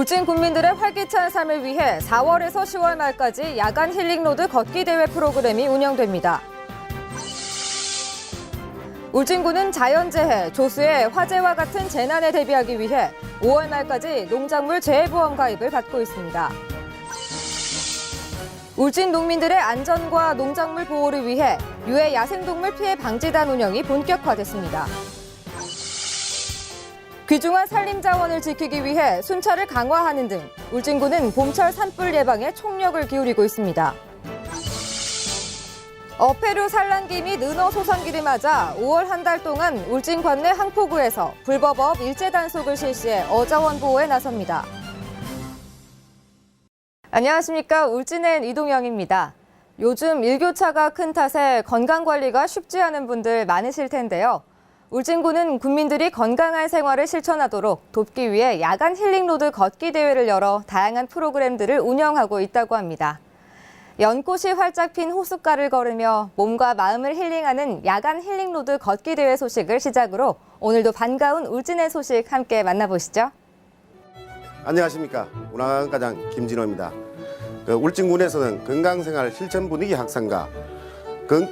울진 국민들의 활기찬 삶을 위해 4월에서 10월 말까지 야간 힐링로드 걷기 대회 프로그램이 운영됩니다. 울진군은 자연재해, 조수의 화재와 같은 재난에 대비하기 위해 5월 말까지 농작물 재해보험 가입을 받고 있습니다. 울진 농민들의 안전과 농작물 보호를 위해 유해 야생동물 피해 방지단 운영이 본격화됐습니다. 귀중한 산림자원을 지키기 위해 순찰을 강화하는 등 울진군은 봄철 산불 예방에 총력을 기울이고 있습니다. 어패류 산란기 및 은어 소상기를 맞아 5월 한 달 동안 울진 관내 항포구에서 불법어업 일제 단속을 실시해 어자원 보호에 나섭니다. 안녕하십니까. 울진엔 이동영입니다. 요즘 일교차가 큰 탓에 건강관리가 쉽지 않은 분들 많으실 텐데요. 울진군은 국민들이 건강한 생활을 실천하도록 돕기 위해 야간 힐링로드 걷기 대회를 열어 다양한 프로그램들을 운영하고 있다고 합니다. 연꽃이 활짝 핀 호숫가를 걸으며 몸과 마음을 힐링하는 야간 힐링로드 걷기 대회 소식을 시작으로 오늘도 반가운 울진의 소식 함께 만나보시죠. 안녕하십니까. 운항가장 김진호입니다. 울진군에서는 건강생활 실천 분위기 확산과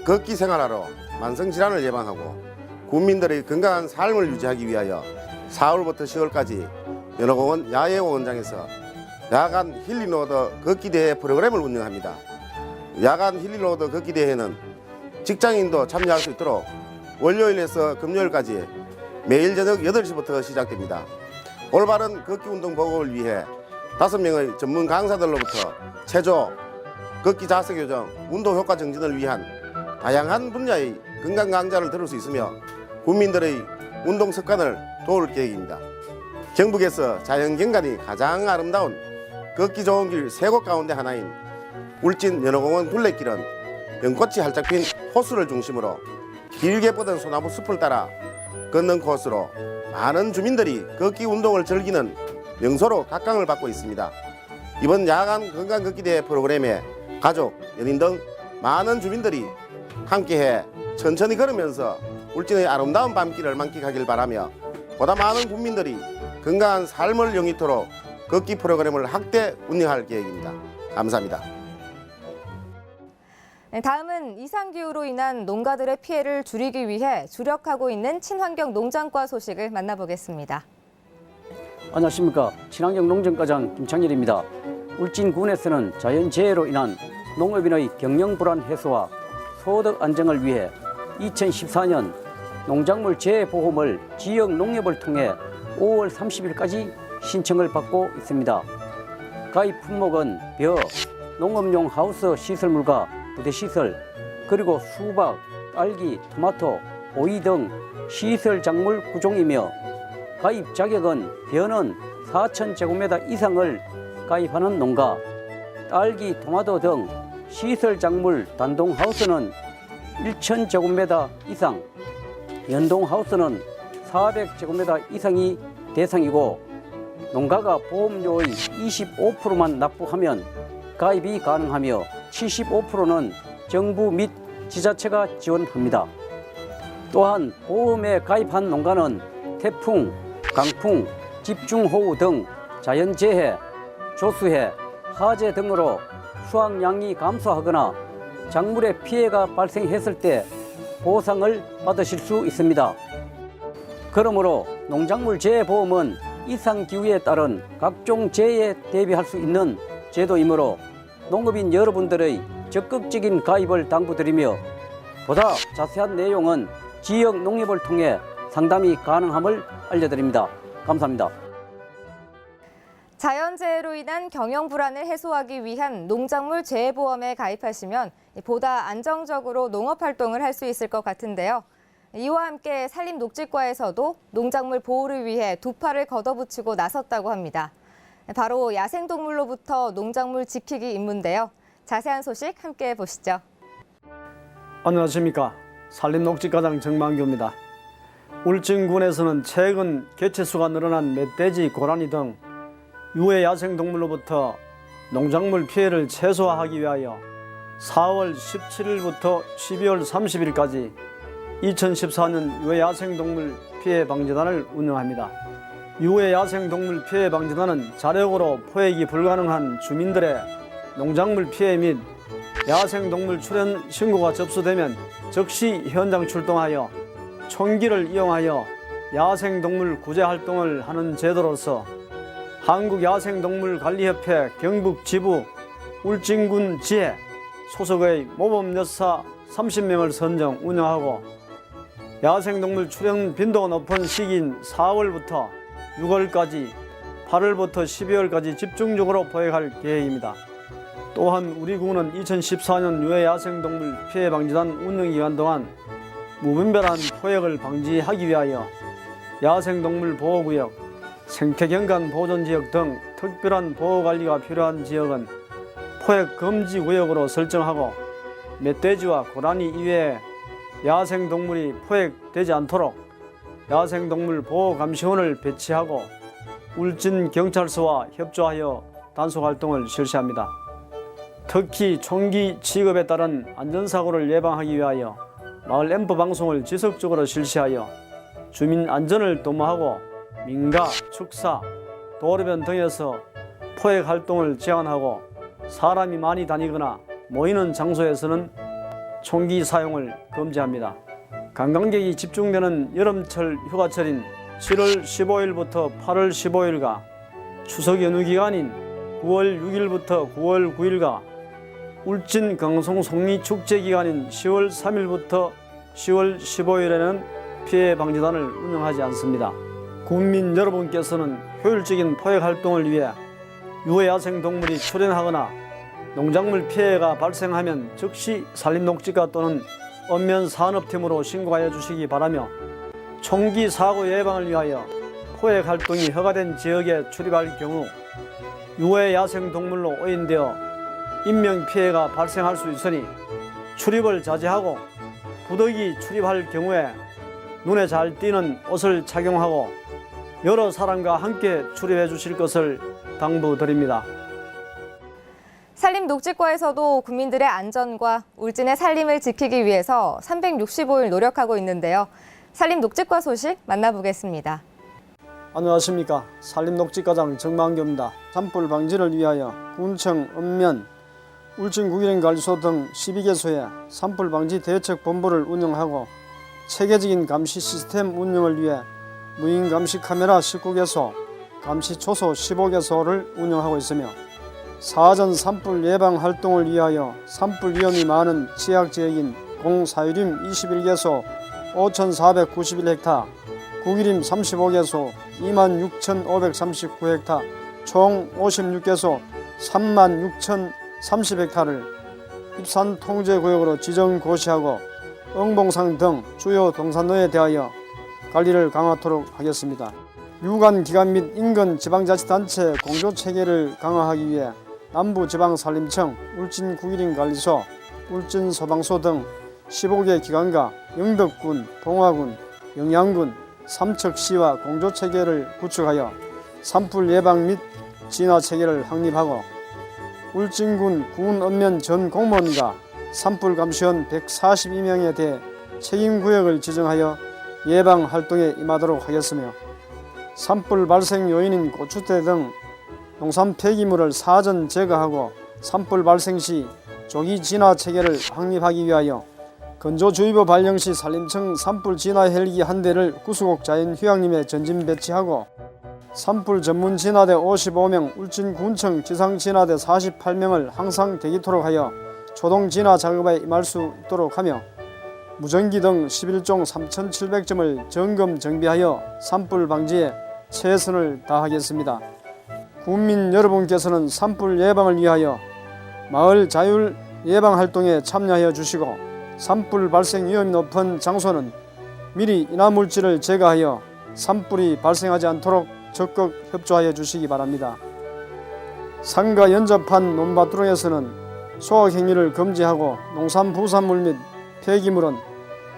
걷기 생활화로 만성질환을 예방하고 국민들의 건강한 삶을 유지하기 위하여 4월부터 10월까지 연호공원 야외공원장에서 야간 힐링로드 걷기 대회 프로그램을 운영합니다. 야간 힐링로드 걷기 대회는 직장인도 참여할 수 있도록 월요일에서 금요일까지 매일 저녁 8시부터 시작됩니다. 올바른 걷기 운동 보급을 위해 5명의 전문 강사들로부터 체조, 걷기 자세 교정, 운동 효과 증진을 위한 다양한 분야의 건강 강좌를 들을 수 있으며 국민들의 운동 습관을 도울 계획입니다. 경북에서 자연경관이 가장 아름다운 걷기 좋은 길 3곳 가운데 하나인 울진 연호공원 둘레길은 연꽃이 활짝 핀 호수를 중심으로 길게 뻗은 소나무 숲을 따라 걷는 코스로 많은 주민들이 걷기 운동을 즐기는 명소로 각광을 받고 있습니다. 이번 야간 건강 걷기 대회 프로그램에 가족, 연인 등 많은 주민들이 함께해 천천히 걸으면서 울진의 아름다운 밤길을 만끽하길 바라며 보다 많은 국민들이 건강한 삶을 영위토록 걷기 프로그램을 확대 운영할 계획입니다. 감사합니다. 다음은 이상기후로 인한 농가들의 피해를 줄이기 위해 주력하고 있는 친환경 농장과 소식을 만나보겠습니다. 안녕하십니까. 친환경 농정과장 김창일입니다. 울진군에서는 자연재해로 인한 농업인의 경영 불안 해소와 소득 안정을 위해 2014년 농작물 재해보험을 지역 농협을 통해 5월 30일까지 신청을 받고 있습니다. 가입 품목은 벼, 농업용 하우스 시설물과 부대시설, 그리고 수박, 딸기, 토마토, 오이 등 시설 작물 9종이며 가입 자격은 벼는 4,000제곱미터 이상을 가입하는 농가, 딸기, 토마토 등 시설 작물 단동 하우스는 1,000제곱미터 이상, 연동 하우스는 400제곱미터 이상이 대상이고 농가가 보험료의 25%만 납부하면 가입이 가능하며 75%는 정부 및 지자체가 지원합니다. 또한 보험에 가입한 농가는 태풍, 강풍, 집중호우 등 자연재해, 조수해, 화재 등으로 수확량이 감소하거나 작물에 피해가 발생했을 때 보상을 받으실 수 있습니다. 그러므로 농작물 재해보험은 이상기후에 따른 각종 재해에 대비할 수 있는 제도이므로 농업인 여러분들의 적극적인 가입을 당부드리며 보다 자세한 내용은 지역 농협을 통해 상담이 가능함을 알려드립니다. 감사합니다. 자연재해로 인한 경영 불안을 해소하기 위한 농작물 재해보험에 가입하시면 보다 안정적으로 농업활동을 할 수 있을 것 같은데요. 이와 함께 산림녹지과에서도 농작물 보호를 위해 두 팔을 걷어붙이고 나섰다고 합니다. 바로 야생동물로부터 농작물 지키기 임무인데요. 자세한 소식 함께 보시죠. 안녕하십니까. 산림녹지과장 정만규입니다. 울진군에서는 최근 개체수가 늘어난 멧돼지, 고라니 등 유해 야생동물로부터 농작물 피해를 최소화하기 위하여 4월 17일부터 12월 30일까지 2014년 유해 야생동물 피해 방지단을 운영합니다. 유해 야생동물 피해 방지단은 자력으로 포획이 불가능한 주민들의 농작물 피해 및 야생동물 출현 신고가 접수되면 즉시 현장 출동하여 총기를 이용하여 야생동물 구제 활동을 하는 제도로서 한국야생동물관리협회 경북지부 울진군 지회 소속의 모범여사 30명을 선정 운영하고 야생동물 출현 빈도가 높은 시기인 4월부터 6월까지 8월부터 12월까지 집중적으로 포획할 계획입니다. 또한 우리 군은 2014년 유해 야생동물 피해 방지단 운영기간 동안 무분별한 포획을 방지하기 위하여 야생동물 보호구역, 생태경관 보존지역 등 특별한 보호관리가 필요한 지역은 포획 금지 구역으로 설정하고 멧돼지와 고라니 이외에 야생동물이 포획되지 않도록 야생동물 보호감시원을 배치하고 울진경찰서와 협조하여 단속활동을 실시합니다. 특히 총기 취급에 따른 안전사고를 예방하기 위하여 마을 앰프 방송을 지속적으로 실시하여 주민 안전을 도모하고 민가, 축사, 도로변 등에서 포획 활동을 제한하고 사람이 많이 다니거나 모이는 장소에서는 총기 사용을 금지합니다. 관광객이 집중되는 여름철 휴가철인 7월 15일부터 8월 15일과 추석 연휴 기간인 9월 6일부터 9월 9일과 울진 강송 송리 축제 기간인 10월 3일부터 10월 15일에는 피해 방지단을 운영하지 않습니다. 국민 여러분께서는 효율적인 포획 활동을 위해 유해 야생동물이 출현하거나 농작물 피해가 발생하면 즉시 산림녹지과 또는 읍면산업팀으로 신고하여 주시기 바라며 총기 사고 예방을 위하여 포획 활동이 허가된 지역에 출입할 경우 유해 야생동물로 오인되어 인명피해가 발생할 수 있으니 출입을 자제하고 부득이 출입할 경우에 눈에 잘 띄는 옷을 착용하고 여러 사람과 함께 출입해 주실 것을 당부드립니다. 산림녹지과에서도 국민들의 안전과 울진의 산림을 지키기 위해서 365일 노력하고 있는데요. 산림녹지과 소식 만나보겠습니다. 안녕하십니까. 산림녹지과장 정만교입니다. 산불 방지를 위하여 군청, 읍면, 울진국일인관리소 등 12개소에 산불 방지 대책본부를 운영하고 체계적인 감시 시스템 운영을 위해 무인 감시 카메라 19개소, 감시 초소 15개소를 운영하고 있으며 사전 산불 예방 활동을 위하여 산불 위험이 많은 취약지역인 공사유림 21개소 5,491헥타, 국유림 35개소 26,539헥타, 총 56개소 36,030헥타를 입산 통제구역으로 지정 고시하고 응봉상 등 주요 동산로에 대하여 관리를 강화하도록 하겠습니다. 유관 기관 및 인근 지방자치단체 공조체계를 강화하기 위해 남부지방산림청, 울진국일인관리소, 울진소방서 등 15개 기관과 영덕군, 봉화군, 영양군, 삼척시와 공조체계를 구축하여 산불 예방 및 진화체계를 확립하고 울진군 군 읍면 전 공무원과 산불 감시원 142명에 대해 책임구역을 지정하여 예방 활동에 임하도록 하겠으며 산불 발생 요인인 고추대 등 농산 폐기물을 사전 제거하고 산불 발생 시 조기 진화 체계를 확립하기 위하여 건조주의보 발령 시 산림청 산불 진화 헬기 한 대를 구수곡 자연휴양림에 전진 배치하고 산불 전문 진화대 55명, 울진군청 지상 진화대 48명을 항상 대기토록 하여 초동 진화 작업에 임할 수 있도록 하며 무전기 등 11종 3,700점을 점검 정비하여 산불 방지에 최선을 다하겠습니다. 국민 여러분께서는 산불 예방을 위하여 마을 자율 예방 활동에 참여하여 주시고 산불 발생 위험이 높은 장소는 미리 인화물질을 제거하여 산불이 발생하지 않도록 적극 협조하여 주시기 바랍니다. 산과 연접한 논밭두렁에서는 소각행위를 금지하고 농산 부산물 및 폐기물은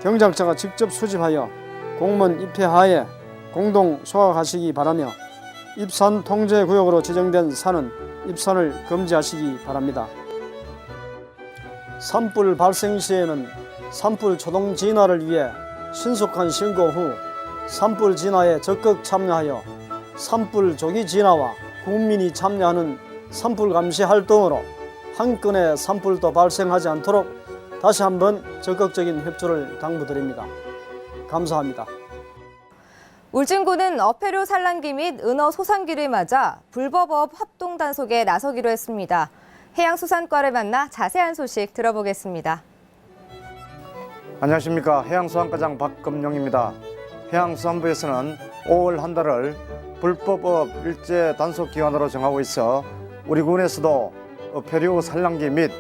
경작자가 직접 수집하여 공무원 입회하에 공동 소각하시기 바라며 입산 통제구역으로 지정된 산은 입산을 금지하시기 바랍니다. 산불 발생 시에는 산불 초동 진화를 위해 신속한 신고 후 산불 진화에 적극 참여하여 산불 조기 진화와 국민이 참여하는 산불 감시 활동으로 한 건의 산불도 발생하지 않도록 다시 한번 적극적인 협조를 당부드립니다. 감사합니다. 울진군은 어패류 산란기 및 은어 소상기를 맞아 불법업 합동 단속에 나서기로 했습니다. 해양수산과를 만나 자세한 소식 들어보겠습니다. 안녕하십니까. 해양수산과장 박금용입니다. 해양수산부에서는 5월 한 달을 불법업 일제 단속 기간으로 정하고 있어 우리 군에서도 어패류 산란기 및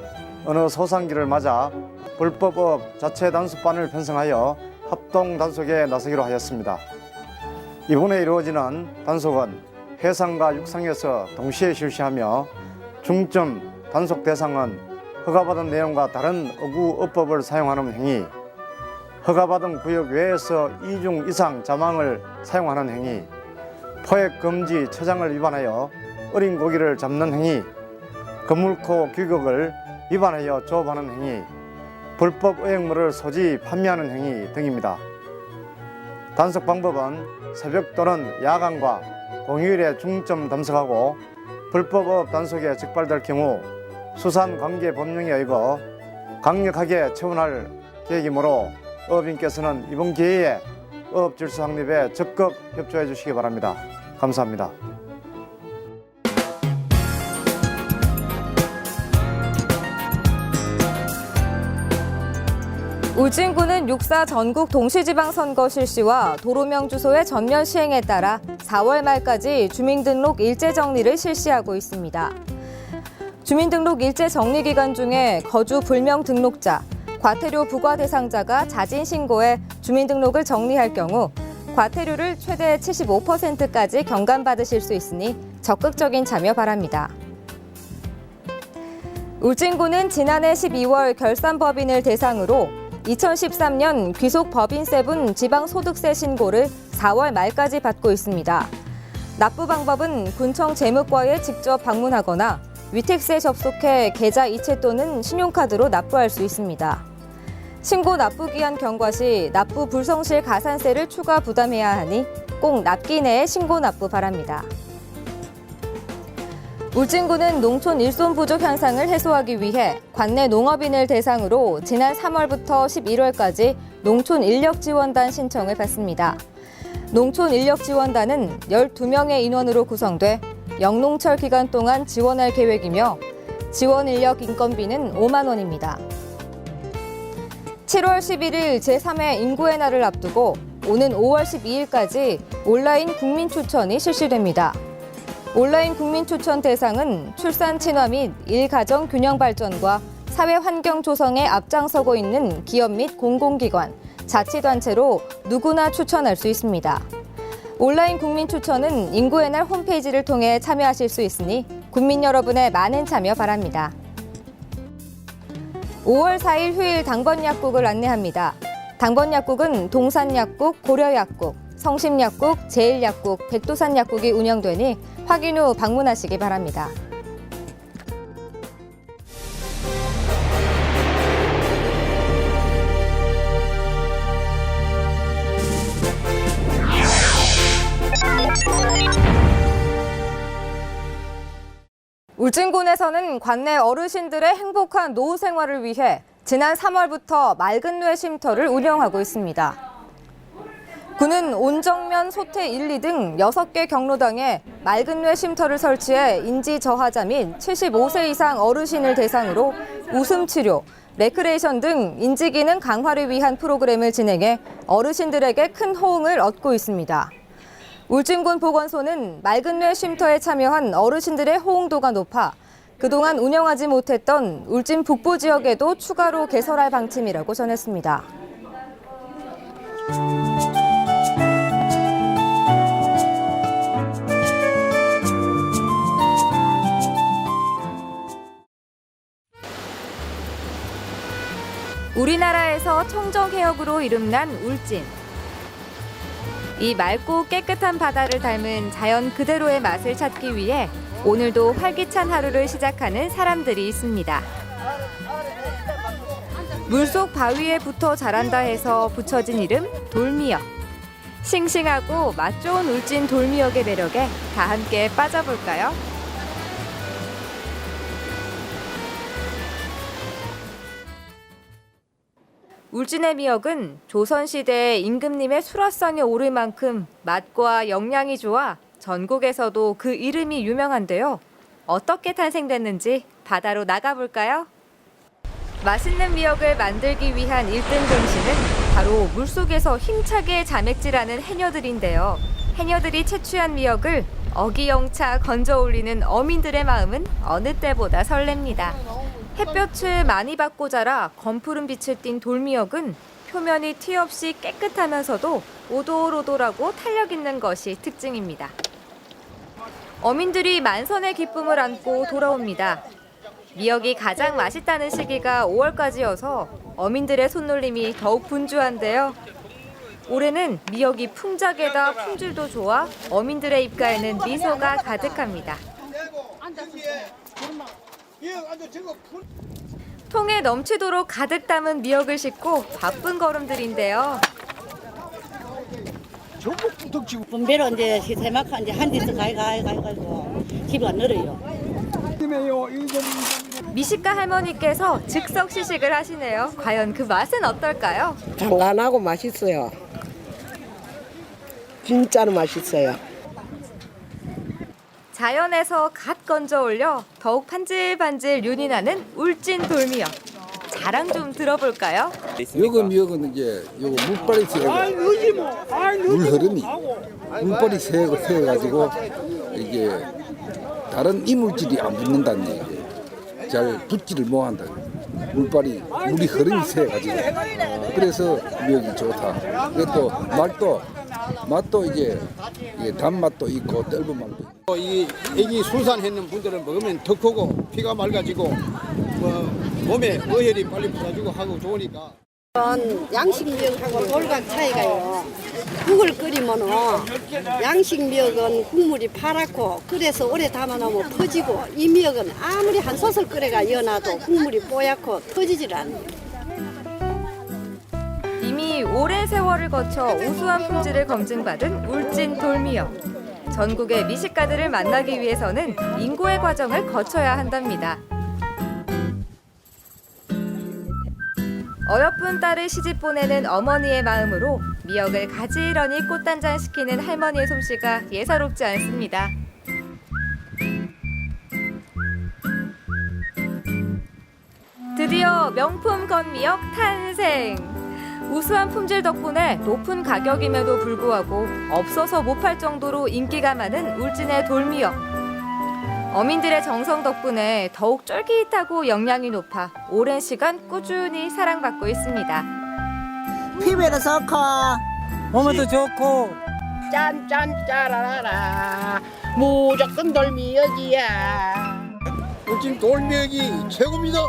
은어 소상기를 맞아 불법업 자체 단속반을 편성하여 합동 단속에 나서기로 하였습니다. 이번에 이루어지는 단속은 해상과 육상에서 동시에 실시하며 중점 단속 대상은 허가받은 내용과 다른 어구어법을 사용하는 행위, 허가받은 구역 외에서 2중 이상 자망을 사용하는 행위, 포획 금지 처장을 위반하여 어린 고기를 잡는 행위, 그물코 규격을 위반하여 조업하는 행위, 불법 어획물을 소지 판매하는 행위 등입니다. 단속 방법은 새벽 또는 야간과 공휴일에 중점 단속하고 불법업 단속에 적발될 경우 수산관계법령에 의거 강력하게 처분할 계획이므로 어업인께서는 이번 기회에 어업질서 확립에 적극 협조해 주시기 바랍니다. 감사합니다. 울진군은 6.4 전국 동시지방선거 실시와 도로명 주소의 전면 시행에 따라 4월 말까지 주민등록 일제 정리를 실시하고 있습니다. 주민등록 일제 정리 기간 중에 거주 불명 등록자, 과태료 부과 대상자가 자진 신고해 주민등록을 정리할 경우 과태료를 최대 75%까지 경감받으실 수 있으니 적극적인 참여 바랍니다. 울진군은 지난해 12월 결산법인을 대상으로 2013년 귀속법인세분 지방소득세 신고를 4월 말까지 받고 있습니다. 납부 방법은 군청 재무과에 직접 방문하거나 위택스에 접속해 계좌 이체 또는 신용카드로 납부할 수 있습니다. 신고 납부 기한 경과 시 납부 불성실 가산세를 추가 부담해야 하니 꼭 납기 내에 신고 납부 바랍니다. 울진군은 농촌 일손 부족 현상을 해소하기 위해 관내 농업인을 대상으로 지난 3월부터 11월까지 농촌 인력 지원단 신청을 받습니다. 농촌 인력 지원단은 12명의 인원으로 구성돼 영농철 기간 동안 지원할 계획이며 지원 인력 인건비는 5만 원입니다. 7월 11일 제3회 인구의 날을 앞두고 오는 5월 12일까지 온라인 국민 추천이 실시됩니다. 온라인 국민 추천 대상은 출산 친화 및 일가정 균형 발전과 사회 환경 조성에 앞장서고 있는 기업 및 공공기관, 자치단체로 누구나 추천할 수 있습니다. 온라인 국민 추천은 인구의 날 홈페이지를 통해 참여하실 수 있으니 국민 여러분의 많은 참여 바랍니다. 5월 4일 휴일 당번약국을 안내합니다. 당번약국은 동산약국, 고려약국, 성심약국, 제일약국, 백두산약국이 운영되니 확인 후 방문하시기 바랍니다. 울진군에서는 관내 어르신들의 행복한 노후 생활을 위해 지난 3월부터 맑은 뇌 쉼터를 운영하고 있습니다. 군은 온정면, 소태 1, 2 등 6개 경로당에 맑은 뇌 쉼터를 설치해 인지 저하자 및 75세 이상 어르신을 대상으로 웃음 치료, 레크레이션 등 인지 기능 강화를 위한 프로그램을 진행해 어르신들에게 큰 호응을 얻고 있습니다. 울진군 보건소는 맑은 뇌 쉼터에 참여한 어르신들의 호응도가 높아 그동안 운영하지 못했던 울진 북부 지역에도 추가로 개설할 방침이라고 전했습니다. 우리나라에서 청정해역으로 이름난 울진. 이 맑고 깨끗한 바다를 닮은 자연 그대로의 맛을 찾기 위해 오늘도 활기찬 하루를 시작하는 사람들이 있습니다. 물속 바위에 붙어 자란다 해서 붙여진 이름 돌미역. 싱싱하고 맛 좋은 울진 돌미역의 매력에 다 함께 빠져볼까요? 울진의 미역은 조선시대에 임금님의 수라상에 오를 만큼 맛과 영양이 좋아 전국에서도 그 이름이 유명한데요. 어떻게 탄생됐는지 바다로 나가볼까요? 맛있는 미역을 만들기 위한 1등 공신은 바로 물속에서 힘차게 자맥질하는 해녀들인데요. 해녀들이 채취한 미역을 어기영차 건져 올리는 어민들의 마음은 어느 때보다 설렙니다. 햇볕을 많이 받고 자라 검푸른 빛을 띤 돌미역은 표면이 티 없이 깨끗하면서도 오돌오돌하고 탄력 있는 것이 특징입니다. 어민들이 만선의 기쁨을 안고 돌아옵니다. 미역이 가장 맛있다는 시기가 5월까지여서 어민들의 손놀림이 더욱 분주한데요. 올해는 미역이 풍작에다 품질도 좋아 어민들의 입가에는 미소가 가득합니다. 통에 넘치도록 가득 담은 미역을 싣고 바쁜 걸음들인데요. 분배로 이제 세마카 이제 한 데서 가고 집에 안 늘어요. 미식가 할머니께서 즉석 시식을 하시네요. 과연 그 맛은 어떨까요? 간간하고 맛있어요. 진짜로 맛있어요. 자연에서 갓 건져 올려 더욱 반질반질 윤이 나는 울진 돌미역. 자랑 좀 들어볼까요? 요거 미역은 이제 요거 물빨이 새가 물 흐름이 물빨이 새가지고 이게 다른 이물질이 안 붙는다는 얘기예요. 잘 붙지를 못한다. 물이 흐름이 새가지고 그래서 미역이 좋다. 그리고 또 맛도 이제 단맛도 있고 떫은 맛도 있고. 이 애기 출산했는 분들은 먹으면 더 크고 피가 맑아지고 몸에 어혈이 빨리 풀어지고 하고 좋으니까. 양식미역하고 돌각 차이가요. 국을 끓이면은 양식미역은 국물이 파랗고 그래서 오래 담아놓으면 퍼지고 이 미역은 아무리 한 솥을 끓여가 여놔도 국물이 뽀얗고 터지질 않아요. 이미 오랜 세월을 거쳐 우수한 품질을 검증받은 울진 돌미역. 전국의 미식가들을 만나기 위해서는 인고의 과정을 거쳐야 한답니다. 어여쁜 딸을 시집 보내는 어머니의 마음으로 미역을 가지런히 꽃단장시키는 할머니의 솜씨가 예사롭지 않습니다. 드디어 명품 건미역 탄생! 우수한 품질 덕분에 높은 가격임에도 불구하고 없어서 못 팔 정도로 인기가 많은 울진의 돌미역. 어민들의 정성 덕분에 더욱 쫄깃하고 영양이 높아 오랜 시간 꾸준히 사랑받고 있습니다. 피부에도 좋고 몸에도 좋고 짠짠 짜라라라 무조건 돌미역이야. 울진 돌미역이 최고입니다.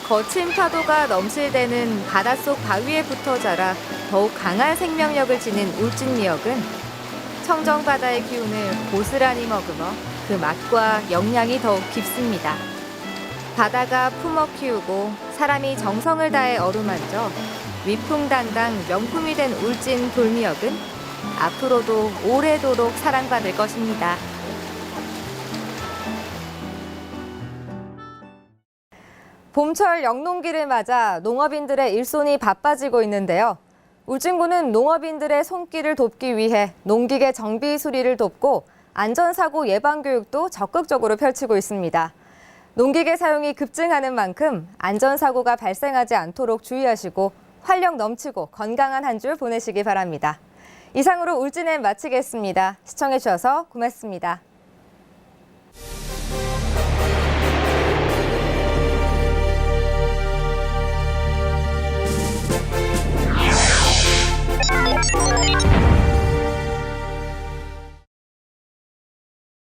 거친 파도가 넘실대는 바닷속 바위에 붙어 자라 더욱 강한 생명력을 지닌 울진 미역은 청정바다의 기운을 고스란히 머금어 그 맛과 영양이 더욱 깊습니다. 바다가 품어 키우고 사람이 정성을 다해 어루만져 위풍당당 명품이 된 울진 돌미역은 앞으로도 오래도록 사랑받을 것입니다. 봄철 영농기를 맞아 농업인들의 일손이 바빠지고 있는데요. 울진군은 농업인들의 손길을 돕기 위해 농기계 정비 수리를 돕고 안전사고 예방교육도 적극적으로 펼치고 있습니다. 농기계 사용이 급증하는 만큼 안전사고가 발생하지 않도록 주의하시고 활력 넘치고 건강한 한 주 보내시기 바랍니다. 이상으로 울진엔 마치겠습니다. 시청해주셔서 고맙습니다.